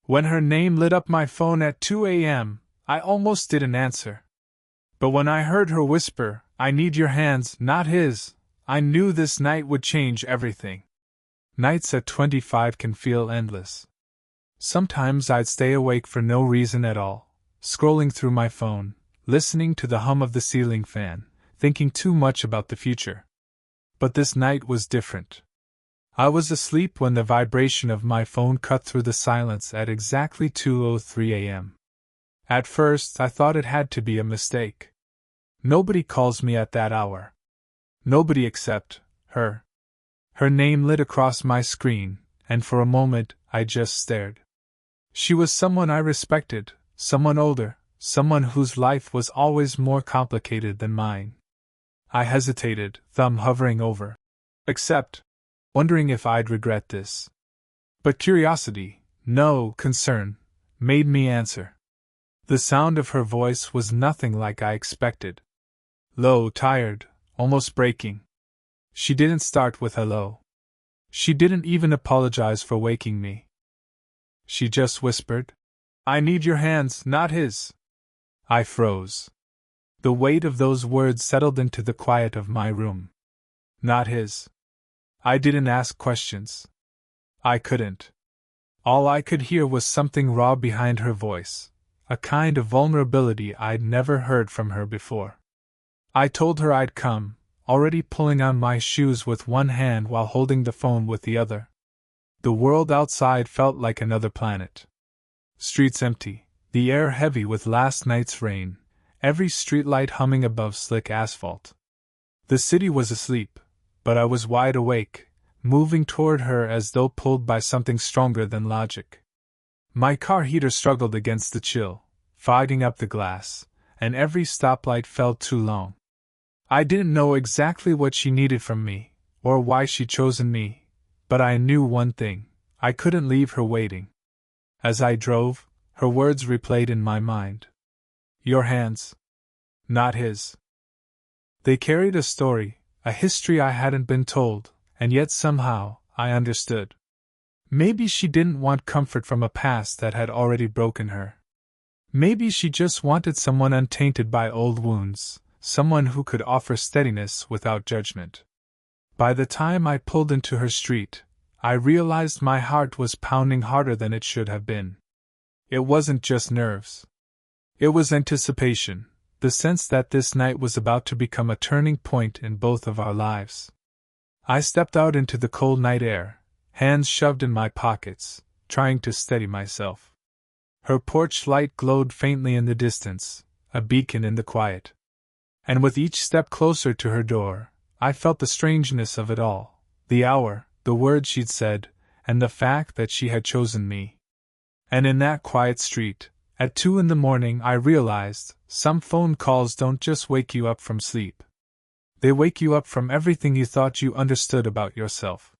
When her name lit up my phone at 2 a.m., I almost didn't answer. But when I heard her whisper, "I need your hands, not his," I knew this night would change everything. Nights at 25 can feel endless. Sometimes I'd stay awake for no reason at all, scrolling through my phone, listening to the hum of the ceiling fan, thinking too much about the future. But this night was different. I was asleep when the vibration of my phone cut through the silence at exactly 2:03 a.m. At first, I thought it had to be a mistake. Nobody calls me at that hour. Nobody except her. Her name lit across my screen, and for a moment, I just stared. She was someone I respected, someone older, someone whose life was always more complicated than mine. I hesitated, thumb hovering over accept, wondering if I'd regret this. But curiosity, no concern, made me answer. The sound of her voice was nothing like I expected. Low, tired, almost breaking. She didn't start with hello. She didn't even apologize for waking me. She just whispered, "I need your hands, not his." I froze. The weight of those words settled into the quiet of my room. Not his. I didn't ask questions. I couldn't. All I could hear was something raw behind her voice, a kind of vulnerability I'd never heard from her before. I told her I'd come, already pulling on my shoes with one hand while holding the phone with the other. The world outside felt like another planet. Streets empty, the air heavy with last night's rain, every streetlight humming above slick asphalt. The city was asleep, but I was wide awake, moving toward her as though pulled by something stronger than logic. My car heater struggled against the chill, fogging up the glass, and every stoplight felt too long. I didn't know exactly what she needed from me, or why she'd chosen me, but I knew one thing: I couldn't leave her waiting. As I drove, her words replayed in my mind. Your hands. Not his. They carried a story, a history I hadn't been told, and yet somehow, I understood. Maybe she didn't want comfort from a past that had already broken her. Maybe she just wanted someone untainted by old wounds, someone who could offer steadiness without judgment. By the time I pulled into her street, I realized my heart was pounding harder than it should have been. It wasn't just nerves. It was anticipation, the sense that this night was about to become a turning point in both of our lives. I stepped out into the cold night air, hands shoved in my pockets, trying to steady myself. Her porch light glowed faintly in the distance, a beacon in the quiet. And with each step closer to her door, I felt the strangeness of it all, the hour, the words she'd said, and the fact that she had chosen me. And in that quiet street, at 2 a.m, I realized, some phone calls don't just wake you up from sleep. They wake you up from everything you thought you understood about yourself.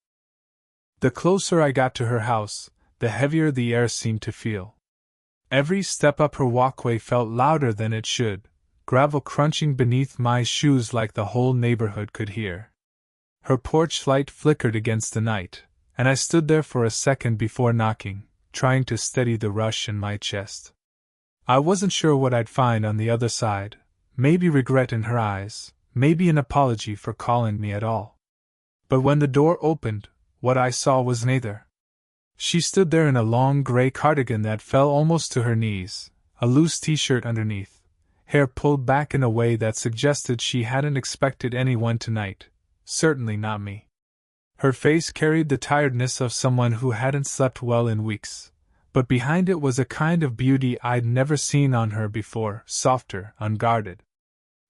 The closer I got to her house, the heavier the air seemed to feel. Every step up her walkway felt louder than it should, gravel crunching beneath my shoes like the whole neighborhood could hear. Her porch light flickered against the night, and I stood there for a second before knocking, trying to steady the rush in my chest. I wasn't sure what I'd find on the other side, maybe regret in her eyes, maybe an apology for calling me at all. But when the door opened, what I saw was neither. She stood there in a long gray cardigan that fell almost to her knees, a loose t-shirt underneath, hair pulled back in a way that suggested she hadn't expected anyone tonight, certainly not me. Her face carried the tiredness of someone who hadn't slept well in weeks, but behind it was a kind of beauty I'd never seen on her before, softer, unguarded.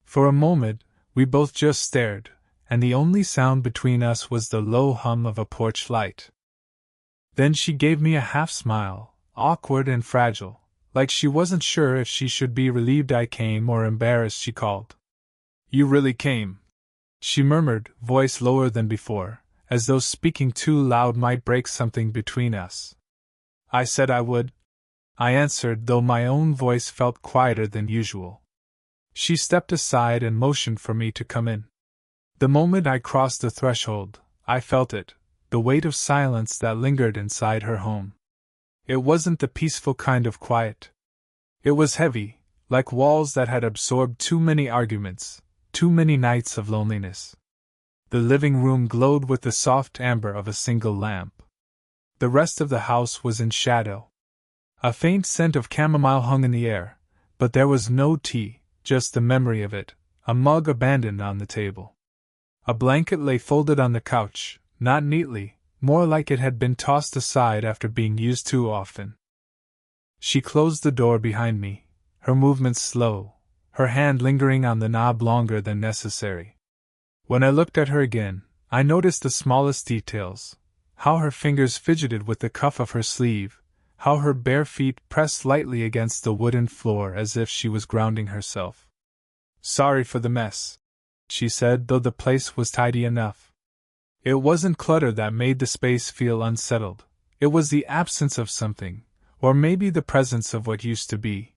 For a moment, we both just stared, and the only sound between us was the low hum of a porch light. Then she gave me a half-smile, awkward and fragile, like she wasn't sure if she should be relieved I came or embarrassed she called. "You really came," she murmured, voice lower than before, as though speaking too loud might break something between us. "I said I would," I answered, though my own voice felt quieter than usual. She stepped aside and motioned for me to come in. The moment I crossed the threshold, I felt it, the weight of silence that lingered inside her home. It wasn't the peaceful kind of quiet. It was heavy, like walls that had absorbed too many arguments, too many nights of loneliness. The living room glowed with the soft amber of a single lamp. The rest of the house was in shadow. A faint scent of chamomile hung in the air, but there was no tea, just the memory of it, a mug abandoned on the table. A blanket lay folded on the couch, not neatly, more like it had been tossed aside after being used too often. She closed the door behind me, her movements slow, her hand lingering on the knob longer than necessary. When I looked at her again, I noticed the smallest details, how her fingers fidgeted with the cuff of her sleeve, how her bare feet pressed lightly against the wooden floor as if she was grounding herself. "Sorry for the mess," she said, though the place was tidy enough. It wasn't clutter that made the space feel unsettled, it was the absence of something, or maybe the presence of what used to be.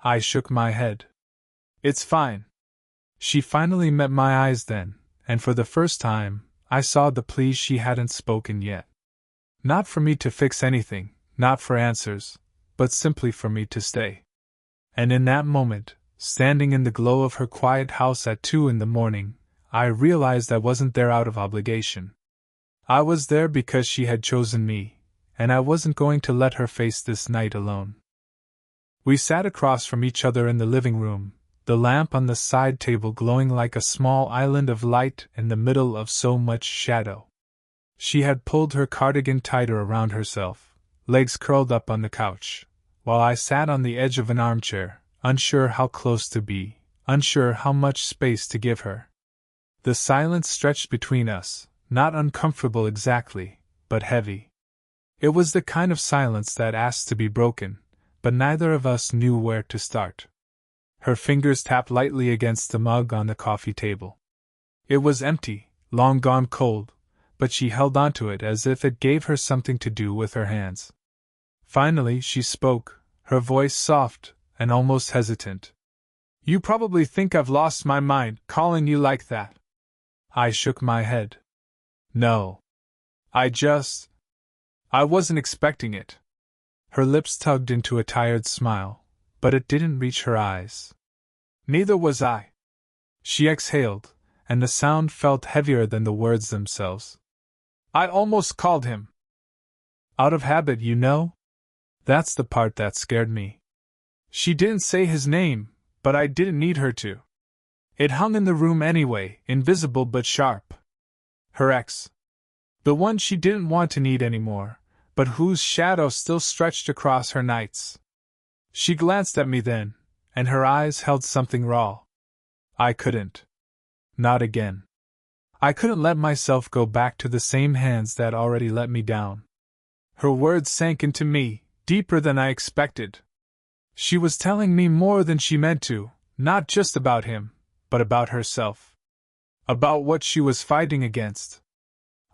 I shook my head. "It's fine." She finally met my eyes then, and for the first time, I saw the plea she hadn't spoken yet. Not for me to fix anything, not for answers, but simply for me to stay. And in that moment, standing in the glow of her quiet house at 2 a.m, I realized I wasn't there out of obligation. I was there because she had chosen me, and I wasn't going to let her face this night alone. We sat across from each other in the living room, the lamp on the side table glowing like a small island of light in the middle of so much shadow. She had pulled her cardigan tighter around herself, legs curled up on the couch, while I sat on the edge of an armchair, unsure how close to be, unsure how much space to give her. The silence stretched between us, not uncomfortable exactly, but heavy. It was the kind of silence that asked to be broken, but neither of us knew where to start. Her fingers tapped lightly against the mug on the coffee table. It was empty, long gone cold, but she held onto it as if it gave her something to do with her hands. Finally she spoke, her voice soft and almost hesitant. "You probably think I've lost my mind, calling you like that." I shook my head. "No. I wasn't expecting it." Her lips tugged into a tired smile, but it didn't reach her eyes. "Neither was I." She exhaled, and the sound felt heavier than the words themselves. "I almost called him." "Out of habit, you know?" That's the part that scared me. She didn't say his name, but I didn't need her to. It hung in the room anyway, invisible but sharp. Her ex. The one she didn't want to need anymore, but whose shadow still stretched across her nights. She glanced at me then, and her eyes held something raw. I couldn't. Not again. I couldn't let myself go back to the same hands that already let me down. Her words sank into me, deeper than I expected. She was telling me more than she meant to, not just about him, but about herself. About what she was fighting against.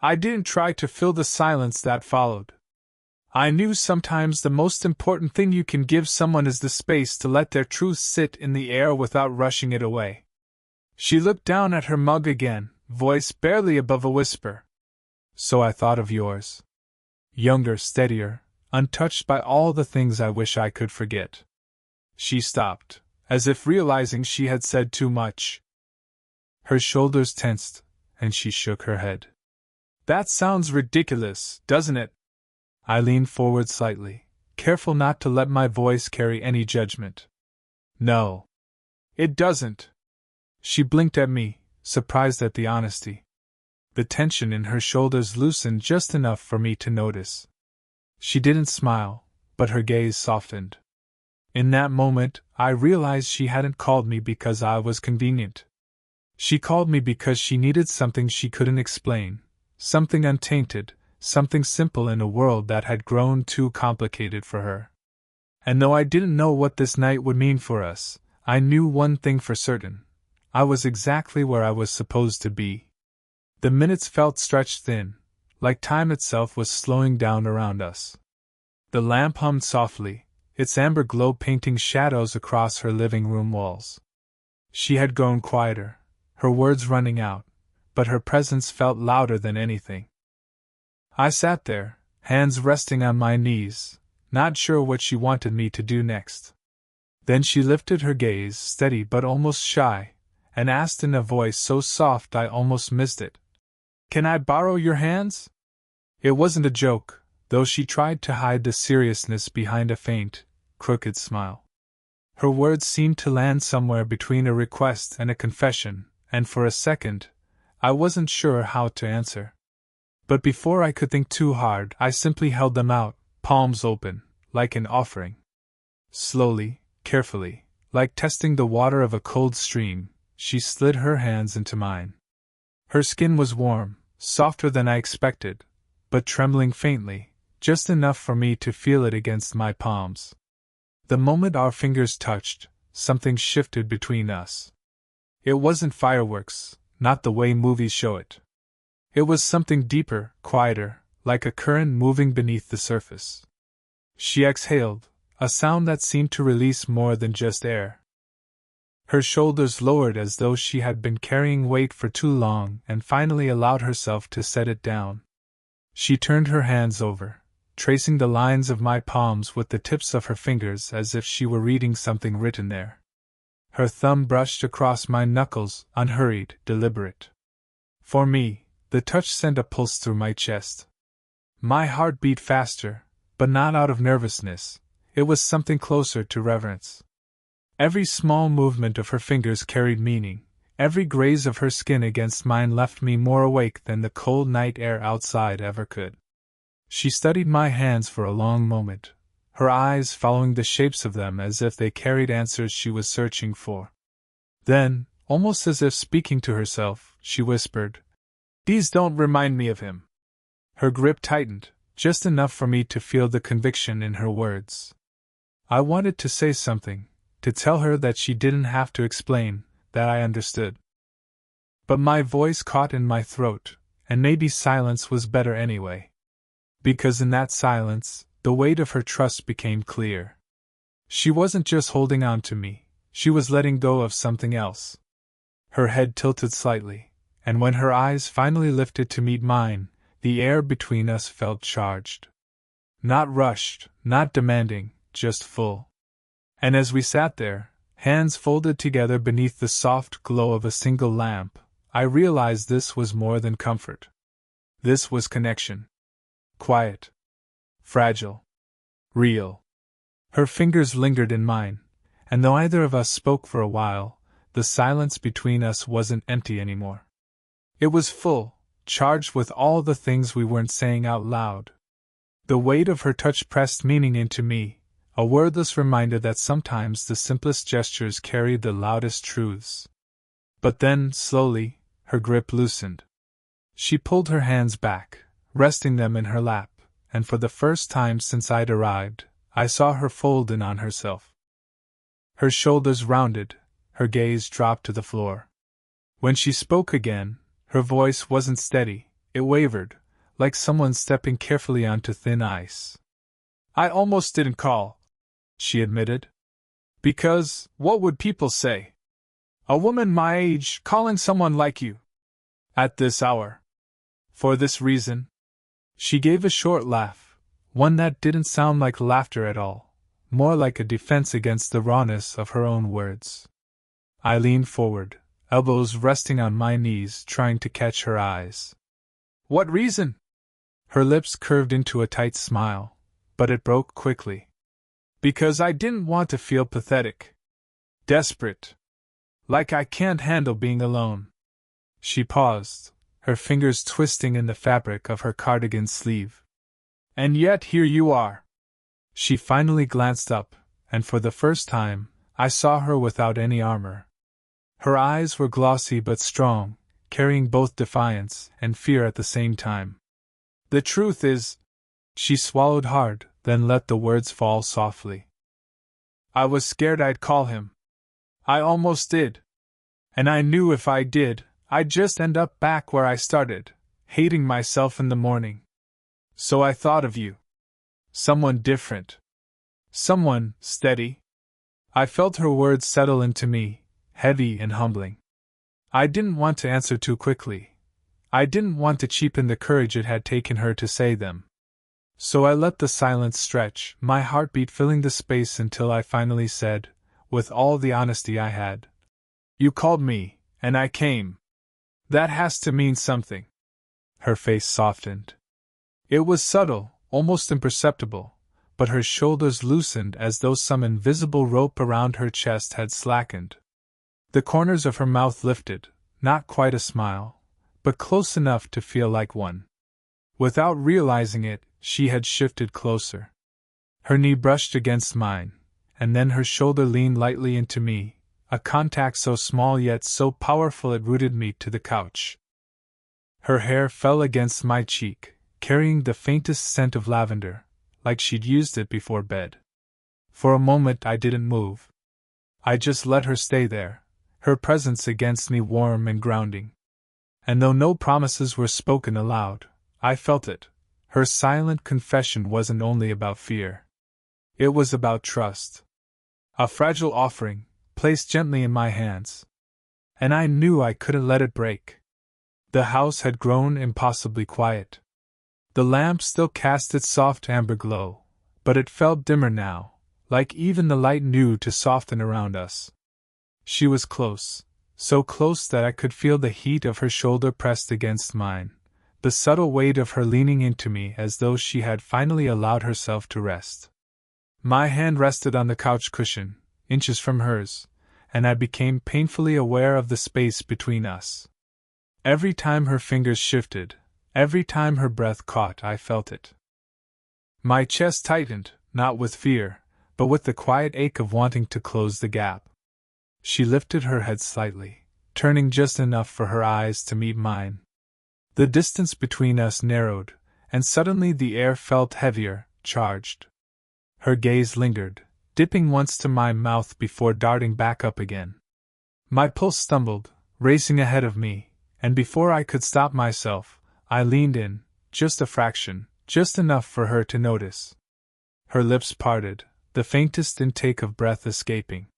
I didn't try to fill the silence that followed. I knew sometimes the most important thing you can give someone is the space to let their truth sit in the air without rushing it away. She looked down at her mug again, voice barely above a whisper. "So I thought of yours. Younger, steadier, untouched by all the things I wish I could forget." She stopped, as if realizing she had said too much. Her shoulders tensed, and she shook her head. "That sounds ridiculous, doesn't it?" I leaned forward slightly, careful not to let my voice carry any judgment. "No. It doesn't." She blinked at me, surprised at the honesty. The tension in her shoulders loosened just enough for me to notice. She didn't smile, but her gaze softened. In that moment, I realized she hadn't called me because I was convenient. She called me because she needed something she couldn't explain, something untainted, something simple in a world that had grown too complicated for her. And though I didn't know what this night would mean for us, I knew one thing for certain. I was exactly where I was supposed to be. The minutes felt stretched thin, like time itself was slowing down around us. The lamp hummed softly, its amber glow painting shadows across her living room walls. She had grown quieter, her words running out, but her presence felt louder than anything. I sat there, hands resting on my knees, not sure what she wanted me to do next. Then she lifted her gaze, steady but almost shy, and asked in a voice so soft I almost missed it. "Can I borrow your hands?" It wasn't a joke, though she tried to hide the seriousness behind a faint, crooked smile. Her words seemed to land somewhere between a request and a confession, and for a second, I wasn't sure how to answer. But before I could think too hard, I simply held them out, palms open, like an offering. Slowly, carefully, like testing the water of a cold stream, she slid her hands into mine. Her skin was warm, softer than I expected, but trembling faintly, just enough for me to feel it against my palms. The moment our fingers touched, something shifted between us. It wasn't fireworks, not the way movies show it. It was something deeper, quieter, like a current moving beneath the surface. She exhaled, a sound that seemed to release more than just air. Her shoulders lowered as though she had been carrying weight for too long and finally allowed herself to set it down. She turned her hands over, tracing the lines of my palms with the tips of her fingers as if she were reading something written there. Her thumb brushed across my knuckles, unhurried, deliberate. For me, the touch sent a pulse through my chest. My heart beat faster, but not out of nervousness. It was something closer to reverence. Every small movement of her fingers carried meaning. Every graze of her skin against mine left me more awake than the cold night air outside ever could. She studied my hands for a long moment, her eyes following the shapes of them as if they carried answers she was searching for. Then, almost as if speaking to herself, she whispered, "These don't remind me of him." Her grip tightened, just enough for me to feel the conviction in her words. I wanted to say something, to tell her that she didn't have to explain, that I understood. But my voice caught in my throat, and maybe silence was better anyway. Because in that silence, the weight of her trust became clear. She wasn't just holding on to me, she was letting go of something else. Her head tilted slightly, and when her eyes finally lifted to meet mine, the air between us felt charged. Not rushed, not demanding, just full. And as we sat there, hands folded together beneath the soft glow of a single lamp, I realized this was more than comfort. This was connection. Quiet. Fragile. Real. Her fingers lingered in mine, and though either of us spoke for a while, the silence between us wasn't empty anymore. It was full, charged with all the things we weren't saying out loud. The weight of her touch pressed meaning into me, a wordless reminder that sometimes the simplest gestures carry the loudest truths. But then, slowly, her grip loosened. She pulled her hands back, resting them in her lap, and for the first time since I'd arrived, I saw her fold in on herself. Her shoulders rounded, her gaze dropped to the floor. When she spoke again, her voice wasn't steady, it wavered, like someone stepping carefully onto thin ice. "I almost didn't call," she admitted. "Because, what would people say? A woman my age calling someone like you. At this hour. For this reason." She gave a short laugh, one that didn't sound like laughter at all, more like a defense against the rawness of her own words. I leaned forward, elbows resting on my knees, trying to catch her eyes. "What reason?" Her lips curved into a tight smile, but it broke quickly. "Because I didn't want to feel pathetic. Desperate. Like I can't handle being alone." She paused, her fingers twisting in the fabric of her cardigan sleeve. "And yet here you are." She finally glanced up, and for the first time, I saw her without any armor. Her eyes were glossy but strong, carrying both defiance and fear at the same time. "The truth is," she swallowed hard, then let the words fall softly, "I was scared I'd call him. I almost did. And I knew if I did, I'd just end up back where I started, hating myself in the morning. So I thought of you. Someone different. Someone steady." I felt her words settle into me, heavy and humbling. I didn't want to answer too quickly. I didn't want to cheapen the courage it had taken her to say them. So I let the silence stretch, my heartbeat filling the space until I finally said, with all the honesty I had, "You called me, and I came. That has to mean something." Her face softened. It was subtle, almost imperceptible, but her shoulders loosened as though some invisible rope around her chest had slackened. The corners of her mouth lifted, not quite a smile, but close enough to feel like one. Without realizing it, she had shifted closer. Her knee brushed against mine, and then her shoulder leaned lightly into me, a contact so small yet so powerful it rooted me to the couch. Her hair fell against my cheek, carrying the faintest scent of lavender, like she'd used it before bed. For a moment I didn't move. I just let her stay there, her presence against me warm and grounding. And though no promises were spoken aloud, I felt it. Her silent confession wasn't only about fear. It was about trust. A fragile offering, placed gently in my hands. And I knew I couldn't let it break. The house had grown impossibly quiet. The lamp still cast its soft amber glow, but it felt dimmer now, like even the light knew to soften around us. She was close, so close that I could feel the heat of her shoulder pressed against mine, the subtle weight of her leaning into me as though she had finally allowed herself to rest. My hand rested on the couch cushion, inches from hers, and I became painfully aware of the space between us. Every time her fingers shifted, every time her breath caught, I felt it. My chest tightened, not with fear, but with the quiet ache of wanting to close the gap. She lifted her head slightly, turning just enough for her eyes to meet mine. The distance between us narrowed, and suddenly the air felt heavier, charged. Her gaze lingered, dipping once to my mouth before darting back up again. My pulse stumbled, racing ahead of me, and before I could stop myself, I leaned in, just a fraction, just enough for her to notice. Her lips parted, the faintest intake of breath escaping.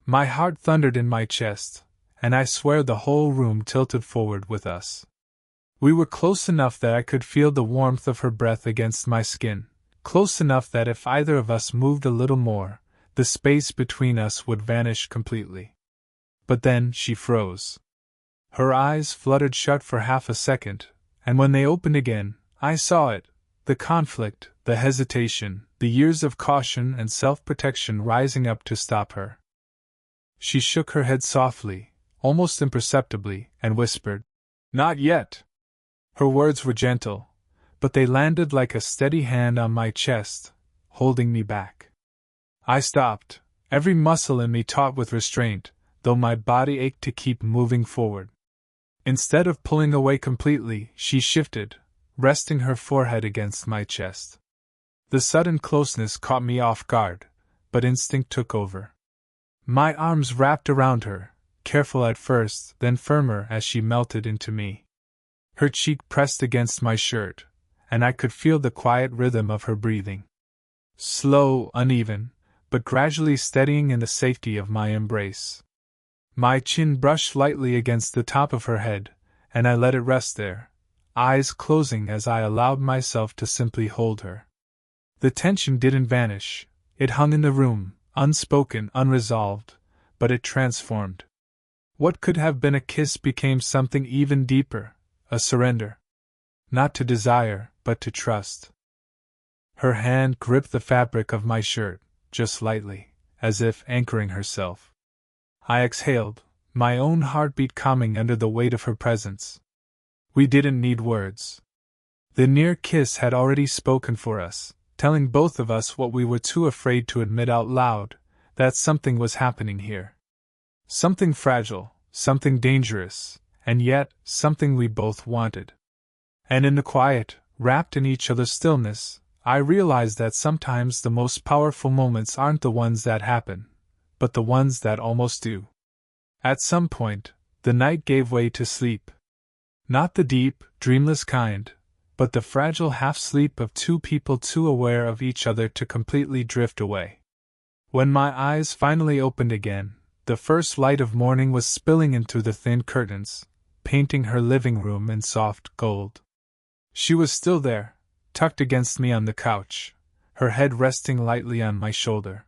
My heart thundered in my chest, and I swear the whole room tilted forward with us. We were close enough that I could feel the warmth of her breath against my skin, close enough that if either of us moved a little more, the space between us would vanish completely. But then she froze. Her eyes fluttered shut for half a second, and when they opened again, I saw it, the conflict, the hesitation, the years of caution and self-protection rising up to stop her. She shook her head softly, almost imperceptibly, and whispered, "Not yet." Her words were gentle, but they landed like a steady hand on my chest, holding me back. I stopped, every muscle in me taut with restraint, though my body ached to keep moving forward. Instead of pulling away completely, she shifted, resting her forehead against my chest. The sudden closeness caught me off guard, but instinct took over. My arms wrapped around her, careful at first, then firmer as she melted into me. Her cheek pressed against my shirt, and I could feel the quiet rhythm of her breathing. Slow, uneven, but gradually steadying in the safety of my embrace. My chin brushed lightly against the top of her head, and I let it rest there, eyes closing as I allowed myself to simply hold her. The tension didn't vanish, it hung in the room, unspoken, unresolved, but it transformed. What could have been a kiss became something even deeper, a surrender. Not to desire, but to trust. Her hand gripped the fabric of my shirt, just lightly, as if anchoring herself. I exhaled, my own heartbeat calming under the weight of her presence. We didn't need words. The near kiss had already spoken for us, telling both of us what we were too afraid to admit out loud, that something was happening here. Something fragile, something dangerous, and yet something we both wanted. And in the quiet, wrapped in each other's stillness, I realized that sometimes the most powerful moments aren't the ones that happen, but the ones that almost do. At some point, the night gave way to sleep. Not the deep, dreamless kind, but the fragile half-sleep of two people too aware of each other to completely drift away. When my eyes finally opened again, the first light of morning was spilling in through the thin curtains, painting her living room in soft gold. She was still there, tucked against me on the couch, her head resting lightly on my shoulder.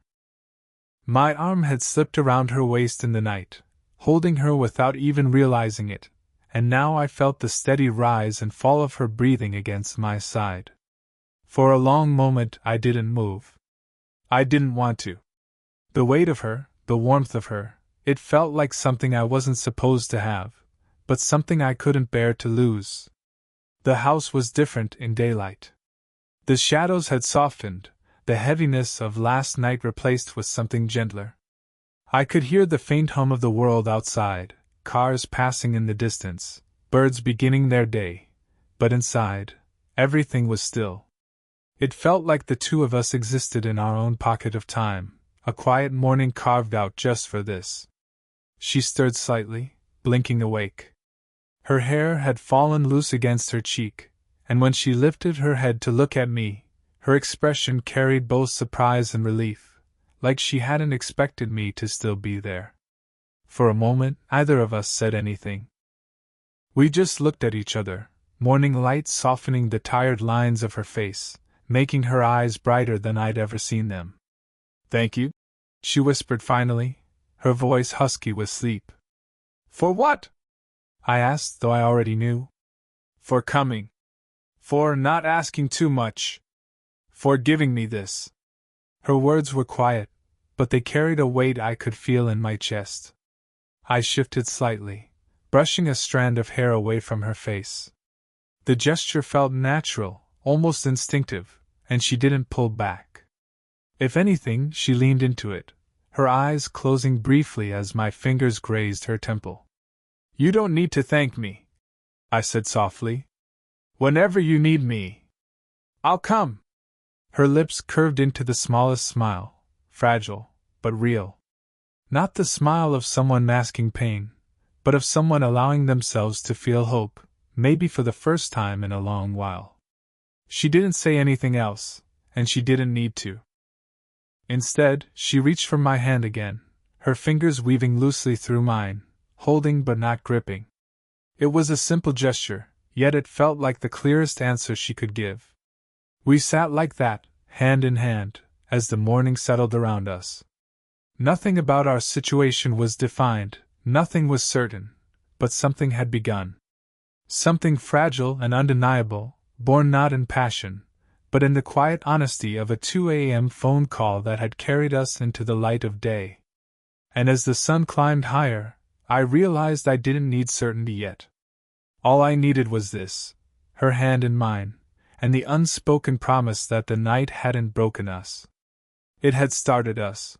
My arm had slipped around her waist in the night, holding her without even realizing it, and now I felt the steady rise and fall of her breathing against my side. For a long moment I didn't move. I didn't want to. The weight of her, the warmth of her, it felt like something I wasn't supposed to have, but something I couldn't bear to lose. The house was different in daylight. The shadows had softened, the heaviness of last night replaced with something gentler. I could hear the faint hum of the world outside, cars passing in the distance, birds beginning their day, but inside, everything was still. It felt like the two of us existed in our own pocket of time, a quiet morning carved out just for this. She stirred slightly, blinking awake. Her hair had fallen loose against her cheek, and when she lifted her head to look at me, her expression carried both surprise and relief, like she hadn't expected me to still be there. For a moment, neither of us said anything. We just looked at each other, morning light softening the tired lines of her face, making her eyes brighter than I'd ever seen them. "Thank you," she whispered finally, her voice husky with sleep. "For what?" I asked, though I already knew. "For coming. For not asking too much. For giving me this." Her words were quiet, but they carried a weight I could feel in my chest. I shifted slightly, brushing a strand of hair away from her face. The gesture felt natural, almost instinctive, and she didn't pull back. If anything, she leaned into it, her eyes closing briefly as my fingers grazed her temple. "You don't need to thank me," I said softly. "Whenever you need me, I'll come." Her lips curved into the smallest smile, fragile, but real. Not the smile of someone masking pain, but of someone allowing themselves to feel hope, maybe for the first time in a long while. She didn't say anything else, and she didn't need to. Instead, she reached for my hand again, her fingers weaving loosely through mine, holding but not gripping. It was a simple gesture, yet it felt like the clearest answer she could give. We sat like that, hand in hand, as the morning settled around us. Nothing about our situation was defined, nothing was certain, but something had begun. Something fragile and undeniable, born not in passion, but in the quiet honesty of a 2 a.m. phone call that had carried us into the light of day. And as the sun climbed higher, I realized I didn't need certainty yet. All I needed was this, her hand in mine, and the unspoken promise that the night hadn't broken us. It had started us.